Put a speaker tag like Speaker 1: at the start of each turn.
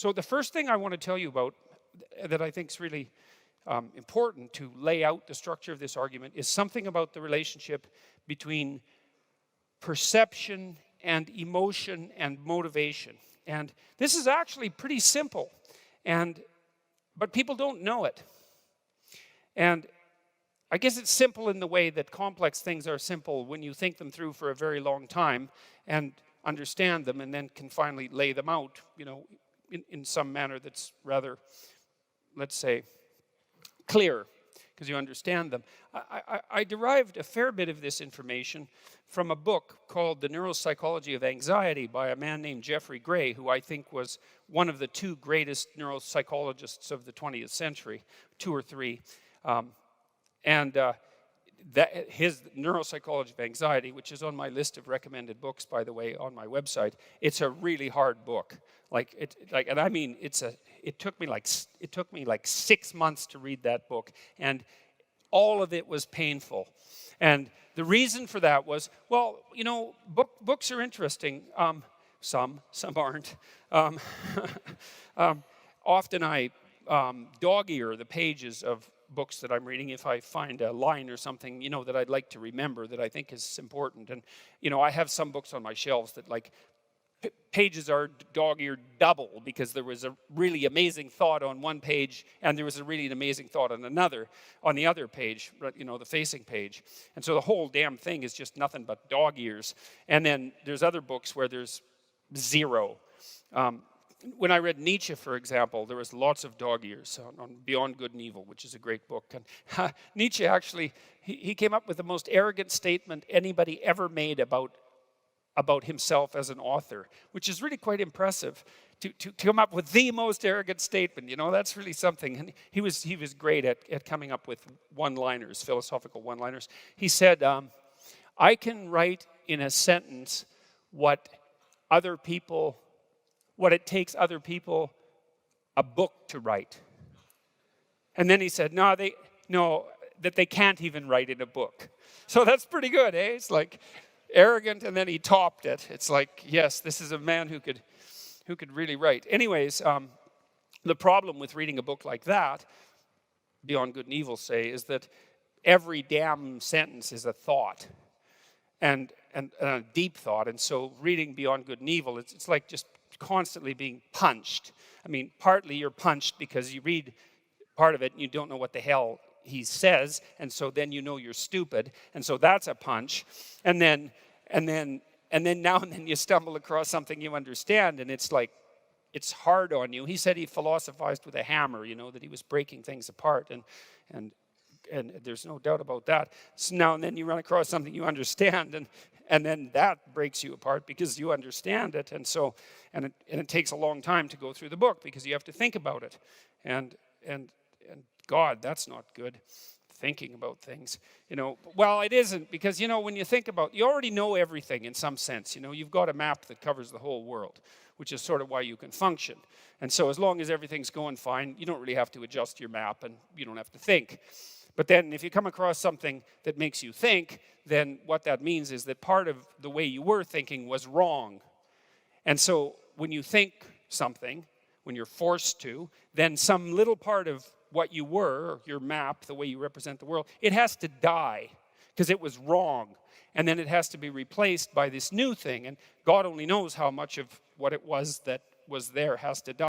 Speaker 1: So the first thing I want to tell you about that I think is really important to lay out the structure of this argument is something about the relationship between perception and emotion and motivation. And this is actually pretty simple, but people don't know it. And I guess it's simple in the way that complex things are simple when you think them through for a very long time and understand them and then can finally lay them out, in some manner that's rather, let's say, clear, because you understand them. I derived a fair bit of this information from a book called The Neuropsychology of Anxiety by a man named Jeffrey Gray, who I think was one of the two greatest neuropsychologists of the 20th century, two or three. His Neuropsychology of Anxiety, which is on my list of recommended books, by the way, on my website, it's a really hard book. It took me like 6 months to read that book, and all of it was painful. And the reason for that was, well, books are interesting. Some aren't. Often I dog-ear the pages of books that I'm reading if I find a line or something, that I'd like to remember that I think is important. And, I have some books on my shelves that pages are dog-eared double because there was a really amazing thought on one page and there was a really amazing thought on the other page, the facing page. And so the whole damn thing is just nothing but dog ears. And then there's other books where there's zero. When I read Nietzsche, for example, there was lots of dog ears on Beyond Good and Evil, which is a great book. And Nietzsche actually, he came up with the most arrogant statement anybody ever made about himself as an author, which is really quite impressive. To come up with the most arrogant statement, that's really something. And he was great at coming up with one-liners, philosophical one-liners. He said, I can write in a sentence what it takes other people a book to write. And then he said, that they can't even write in a book. So that's pretty good, eh? It's like arrogant, and then he topped it. It's like, yes, this is a man who could really write. Anyways, the problem with reading a book like that, Beyond Good and Evil say, is that every damn sentence is a thought, and a deep thought. And so reading Beyond Good and Evil, it's like just constantly being punched. I mean, partly you're punched because you read part of it and you don't know what the hell he says, and so then you're stupid, and so that's a punch. And then now and then you stumble across something you understand, and it's like, it's hard on you. He said he philosophized with a hammer, that he was breaking things apart, and there's no doubt about that. So now and then you run across something you understand, and then that breaks you apart because you understand it, and it takes a long time to go through the book because you have to think about it, and God, that's not good, thinking about things. Well, it isn't, because when you think about, you already know everything in some sense. You've got a map that covers the whole world, which is sort of why you can function. And so as long as everything's going fine, you don't really have to adjust your map, and you don't have to think. But then if you come across something that makes you think, then what that means is that part of the way you were thinking was wrong. And so when you think something, when you're forced to, then some little part of what you were, your map, the way you represent the world, it has to die because it was wrong. And then it has to be replaced by this new thing. And God only knows how much of what it was that was there has to die.